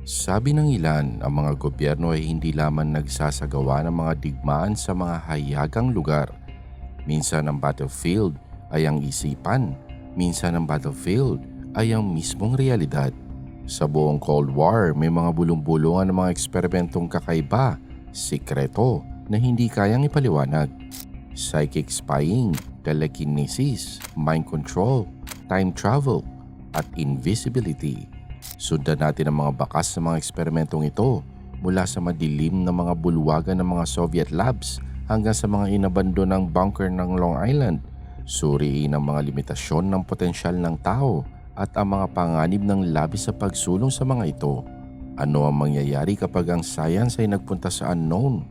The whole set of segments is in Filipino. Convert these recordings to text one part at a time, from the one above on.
Sabi ng ilan, ang mga gobyerno ay hindi lamang nagsasagawa ng mga digmaan sa mga hayagang lugar. Minsan ang battlefield ay ang isipan, minsan ang battlefield ay ang mismong realidad. Sa buong Cold War, may mga bulong-bulungan ng mga eksperimentong kakaiba, sikreto na hindi kayang ipaliwanag. Psychic spying, telekinesis, mind control, time travel, at invisibility. Sundan natin ang mga bakas ng mga eksperimentong ito mula sa madilim na mga bulwagan ng mga Soviet labs hanggang sa mga inabandonang bunker ng Long Island. Suriin ang mga limitasyon ng potensyal ng tao at ang mga panganib ng labis sa pagsulong sa mga ito. Ano ang mangyayari kapag ang science ay nagpunta sa unknown?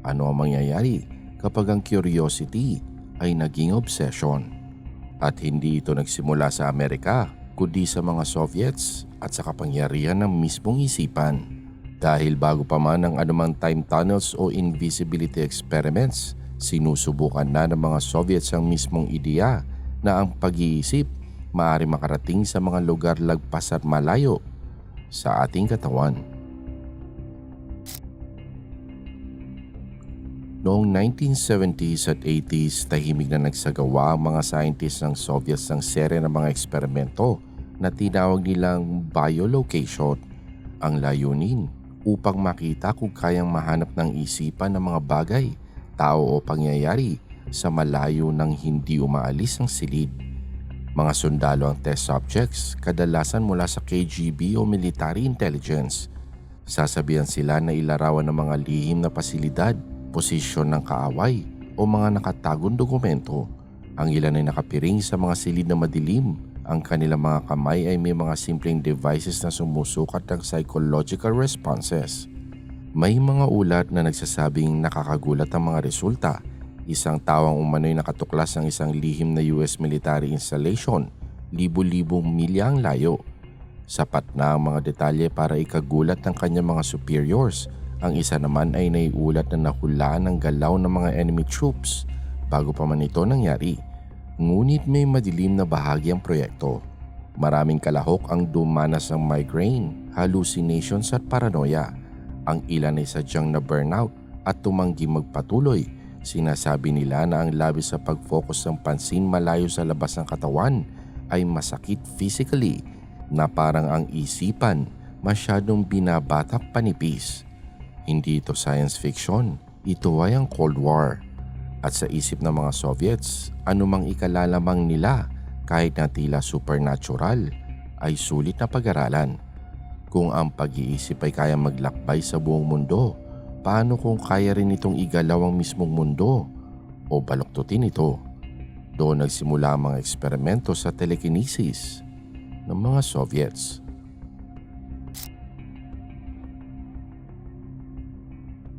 Ano ang mangyayari kapag ang curiosity ay naging obsession? At hindi ito nagsimula sa Amerika, kundi sa mga Soviets at sa kapangyarihan ng mismong isipan. Dahil bago pa man ang anumang time tunnels o invisibility experiments, sinusubukan na ng mga Soviets ang mismong ideya na ang pag-iisip maaari makarating sa mga lugar lagpas at malayo sa ating katawan. Noong 1970s at 80s, tahimik na nagsagawa ang mga scientists ng Soviets ng serye ng mga eksperimento na tinawag nilang biolocation. Ang layunin upang makita kung kayang mahanap ng isipan ng mga bagay, tao o pangyayari sa malayo ng hindi umaalis ang silid. Mga sundalo ang test subjects, kadalasan mula sa KGB o military intelligence. Sasabihan sila na ilarawan ng mga lihim na pasilidad, posisyon ng kaaway o mga nakatagong dokumento. Ang ilan ay nakapiring sa mga silid na madilim. Ang kanilang mga kamay ay may mga simpleng devices na sumusukat ng psychological responses. May mga ulat na nagsasabing nakakagulat ang mga resulta. Isang tawang umano'y nakatuklas ng isang lihim na US military installation, libu-libong milya ang layo. Sapat na ang mga detalye para ikagulat ng kanyang mga superiors. Ang isa naman ay naiulat na nahulaan ng galaw ng mga enemy troops bago pa man ito nangyari. Ngunit may madilim na bahagi ang proyekto. Maraming kalahok ang dumanas ng migraine, hallucinations at paranoia. Ang ilan ay sadyang na burnout at tumanggi magpatuloy. Sinasabi nila na ang labis sa pag-focus ng pansin malayo sa labas ng katawan ay masakit physically, na parang ang isipan masyadong binabatak panipis. Hindi ito science fiction, ito ay ang Cold War. At sa isip ng mga Soviets, anumang ikalalamang nila kahit na tila supernatural ay sulit na pag-aralan. Kung ang pag-iisip ay kaya maglakbay sa buong mundo, paano kung kaya rin itong igalaw ang mismong mundo o baluktutin ito? Doon nagsimula ang mga eksperimento sa telekinesis ng mga Soviets.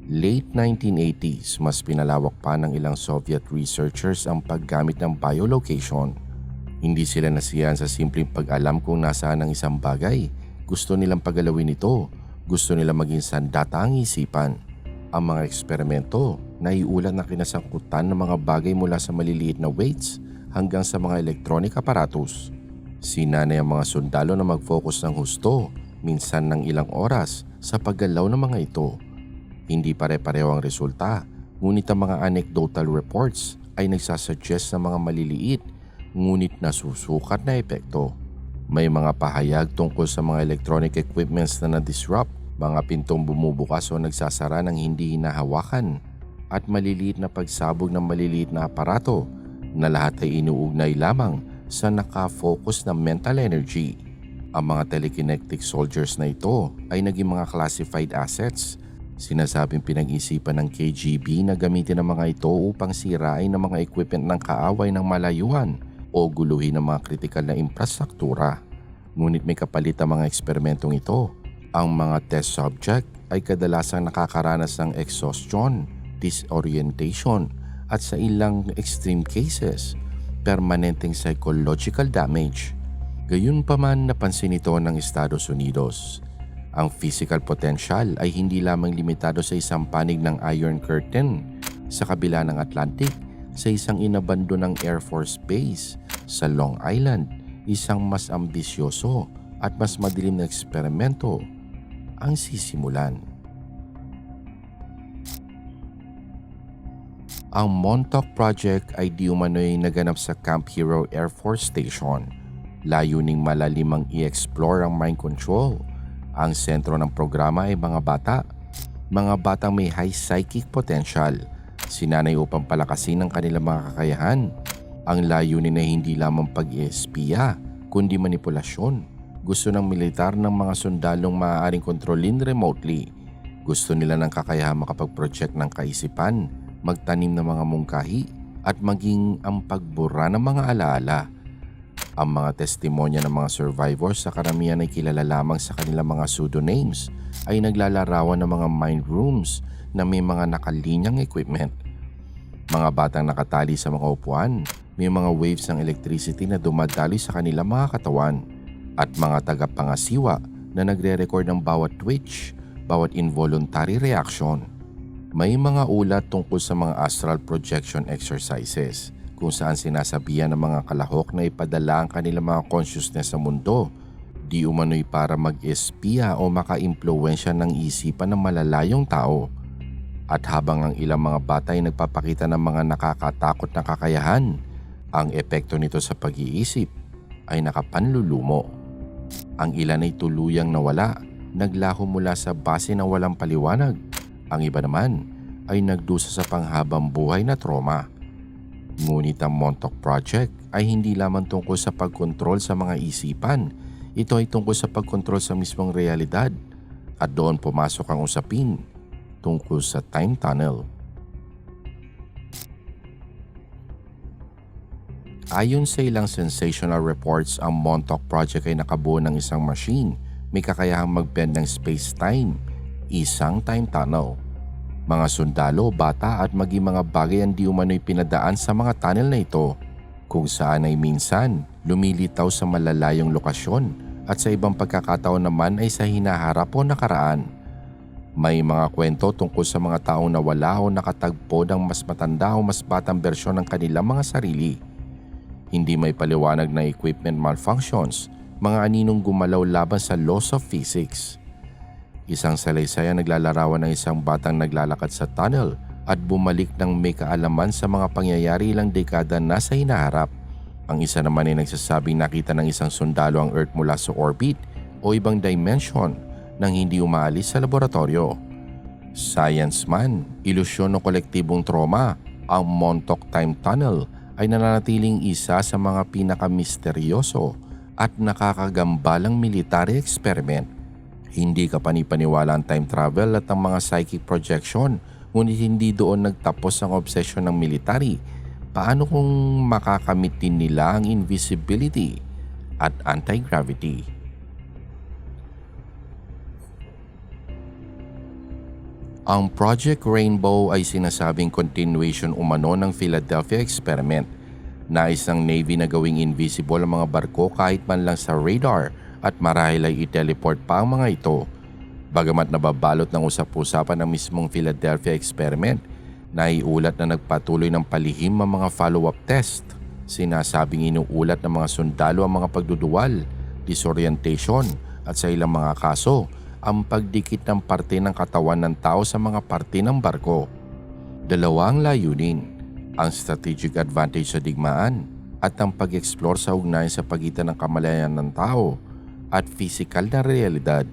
Late 1980s, mas pinalawak pa ng ilang Soviet researchers ang paggamit ng biolocation. Hindi sila nasiyahan sa simpleng pag-alam kung nasaan ang isang bagay. Gusto nilang pagalawin ito. Gusto nilang maging sandata ang isipan. Ang mga eksperimento naiulat na kinasangkutan ng mga bagay mula sa maliliit na weights hanggang sa mga electronic apparatus. Sinanay ang mga sundalo na mag-focus ng husto, minsan ng ilang oras, sa paggalaw ng mga ito. Hindi pare-pareho ang resulta, ngunit ang mga anecdotal reports ay nagsasuggest ng mga maliliit ngunit nasusukat na epekto. May mga pahayag tungkol sa mga electronic equipments na na-disrupt, mga pintong bumubukas o nagsasara ng hindi hinahawakan, at maliliit na pagsabog ng maliliit na aparato na lahat ay inuugnay lamang sa naka-focus na mental energy. Ang mga telekinetic soldiers na ito ay naging mga classified assets. Sinasabing pinag-isipan ng KGB na gamitin ang mga ito upang sirain ang mga equipment ng kaaway ng malayuan o guluhin ang mga kritikal na infrastruktura. Ngunit may kapalit ang mga eksperimentong ito. Ang mga test subject ay kadalasang nakakaranas ng exhaustion, disorientation at sa ilang extreme cases, permanenteng psychological damage. Gayunpaman, napansin ito ng Estados Unidos. Ang physical potential ay hindi lamang limitado sa isang panig ng Iron Curtain sa kabila ng Atlantic, sa isang inabandonang Air Force Base sa Long Island, isang mas ambisyoso at mas madilim na eksperimento ang sisimulan. Ang Montauk Project ay di umano'y naganap sa Camp Hero Air Force Station. Layuning malalimang i-explore ang mind control. Ang sentro ng programa ay mga bata. Mga batang may high psychic potential. Sinanay upang palakasin ang kanilang mga kakayahan. Ang layunin ay hindi lamang pag-espiya, kundi manipulasyon. Gusto ng militar ng mga sundalong maaaring kontrolin remotely. Gusto nila ng kakayahan makapag-project ng kaisipan, magtanim ng mga mungkahi, at maging ang pagbura ng mga alaala. Ang mga testimonya ng mga survivors sa karamihan ay kilala lamang sa kanilang mga pseudonames ay naglalarawan ng mga mind rooms na may mga nakalinyang equipment. Mga batang nakatali sa mga upuan, may mga waves ng electricity na dumadaloy sa kanilang mga katawan at mga tagapangasiwa na nagre-record ng bawat twitch, bawat involuntary reaction. May mga ulat tungkol sa mga astral projection exercises kung saan sinasabihan ng mga kalahok na ipadala ang kanilang mga consciousness sa mundo, di umano'y para mag-espiya o maka-impluwensya ng isipan ng malalayong tao. At habang ang ilang mga bata ay nagpapakita ng mga nakakatakot na kakayahan, ang epekto nito sa pag-iisip ay nakapanlulumo. Ang ilan ay tuluyang nawala, naglaho mula sa base na walang paliwanag. Ang iba naman ay nagdusa sa panghabang buhay na trauma. Ngunit ang Montauk Project ay hindi lamang tungkol sa pagkontrol sa mga isipan. Ito ay tungkol sa pagkontrol sa mismong realidad. At doon pumasok ang usapin tungkol sa time tunnel. Ayon sa ilang sensational reports, ang Montauk Project ay nakabuo ng isang machine. May kakayahang mag-bend ng space-time, isang time tunnel. Mga sundalo, bata at maging mga bagay ang di umano'y pinadaan sa mga tunnel na ito, kung saan ay minsan lumilitaw sa malalayong lokasyon at sa ibang pagkakataon naman ay sa hinaharap o nakaraan. May mga kwento tungkol sa mga taong nawala o nakatagpo ng mas matanda o mas batang bersyon ng kanilang mga sarili. Hindi may paliwanag na equipment malfunctions, mga aninong gumalaw laban sa laws of physics. Isang salaysay ang naglalarawan ng isang batang naglalakad sa tunnel at bumalik ng may kaalaman sa mga pangyayari ilang dekada na sa hinaharap. Ang isa naman ay nagsasabing nakita ng isang sundalo ang Earth mula sa orbit o ibang dimension nang hindi umaalis sa laboratorio. Science man, ilusyon o kolektibong trauma, ang Montauk Time Tunnel ay nananatiling isa sa mga pinakamisteryoso at nakakagambalang military experiment. Hindi ka panipaniwala ang time travel at ang mga psychic projection, ngunit hindi doon nagtapos ang obsession ng military. Paano kung makakamit din nila ang invisibility at anti-gravity? Ang Project Rainbow ay sinasabing continuation umano ng Philadelphia Experiment. Nais ng Navy na gawing invisible ang mga barko kahit man lang sa radar at marahil ay i-teleport pa ang mga ito. Bagamat nababalot ng usap-usapan ng mismong Philadelphia Experiment, naiulat na nagpatuloy ng palihim ang mga follow-up test. Sinasabing inuulat ng mga sundalo ang mga pagduduwal, disorientation at sa ilang mga kaso, ang pagdikit ng parte ng katawan ng tao sa mga parte ng barko. Dalawa ang layunin, ang strategic advantage sa digmaan at ang pag-explore sa ugnayan sa pagitan ng kamalayan ng tao at physical na realidad.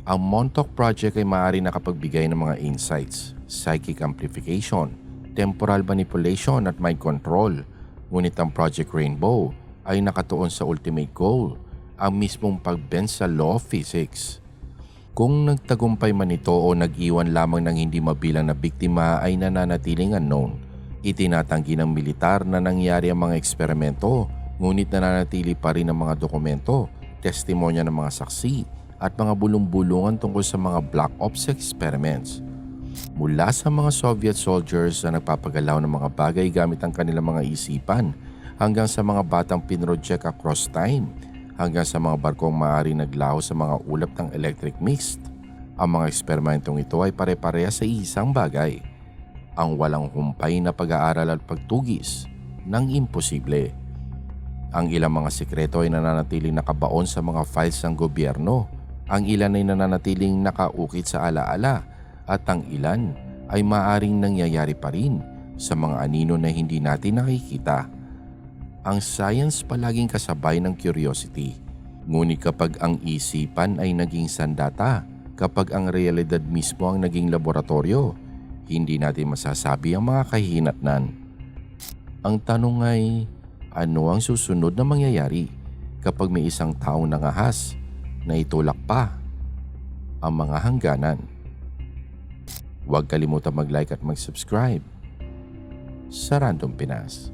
Ang Montauk Project ay maaari nakapagbigay ng mga insights, psychic amplification, temporal manipulation at mind control. Ngunit ang Project Rainbow ay nakatuon sa ultimate goal, ang mismong pagbend sa law of physics. Kung nagtagumpay man ito o nag-iwan lamang ng hindi mabilang na biktima ay nananatiling unknown. Itinatanggi ng militar na nangyari ang mga eksperimento, ngunit nananatili pa rin ang mga dokumento, testimonya ng mga saksi at mga bulong-bulungan tungkol sa mga black ops experiments. Mula sa mga Soviet soldiers na nagpapagalaw ng mga bagay gamit ang kanilang mga isipan, hanggang sa mga batang pinroject across time, hanggang sa mga barkong maaari naglaho sa mga ulap ng electric mist. Ang mga eksperimentong ito ay pare-pareha sa isang bagay, ang walang humpay na pag-aaral at pagtugis ng imposible. Ang ilang mga sikreto ay nananatiling nakabaon sa mga files ng gobyerno, Ang ilan ay nananatiling nakaukit sa alaala at ang ilan ay maaring nangyayari pa rin sa mga anino na hindi natin nakikita. Ang science palaging kasabay ng curiosity. Ngunit kapag ang isipan ay naging sandata, kapag ang realidad mismo ang naging laboratorio, hindi natin masasabi ang mga kahihinatnan. Ang tanong ay, ano ang susunod na mangyayari kapag may isang taong nangahas na itulak pa ang mga hangganan? Huwag kalimutan mag-like at mag-subscribe sa Random Pinas.